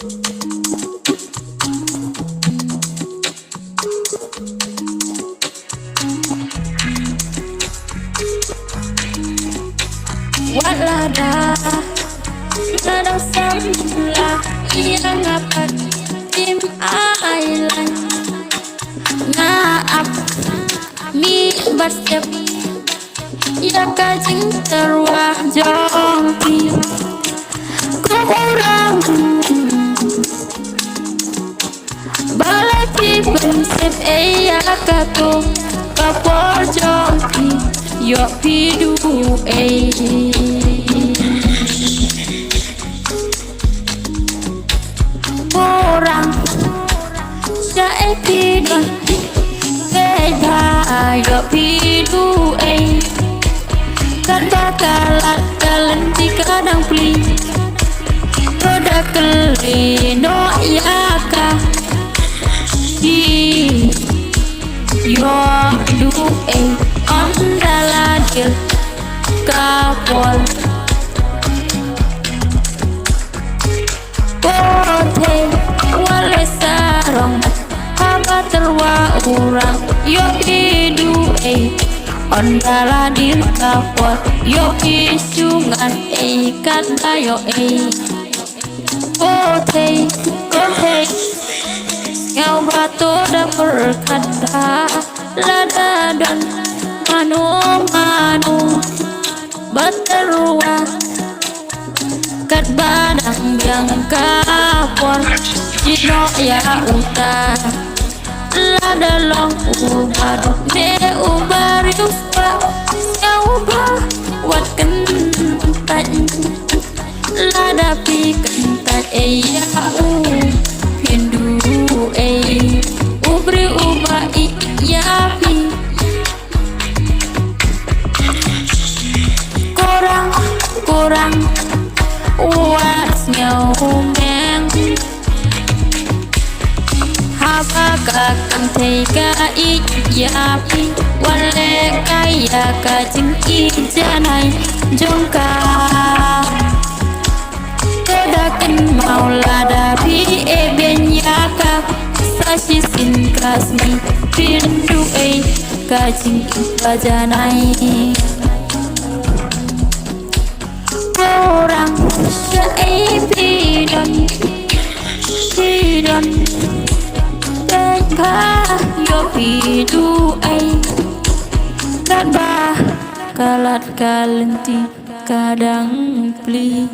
Walada nadang samla iya ngapat tim ailan ngaap mi bersiap ya kajing terwah jongki ku orang balaki bersiap iya kaku kapor jongki yo pidu orang saya pidon beda yo pidu kata kalat kalen kadang pli roda keli no yaka di yo du ondaladir kapol pote wale sarong haba terwa urang yo hidu ondaladir kapol yo isungan kata yo pote ngau batu da berkata lada dan manu baterua kat badang yang kapor jino ya uta lada long ubad ne ubar yufa ya ubah wat kentat lada pi kentat ya hindu ubri ubah ya pi kurang was ngomeng haba kakang tega iyapi wale kaya kajing ijanai jongka kedakin maulada pi benyaka sasisin kasmi pindu kajing bajanai orang seipidon tengah yo pidu kat bah kalat kalenti kadang pli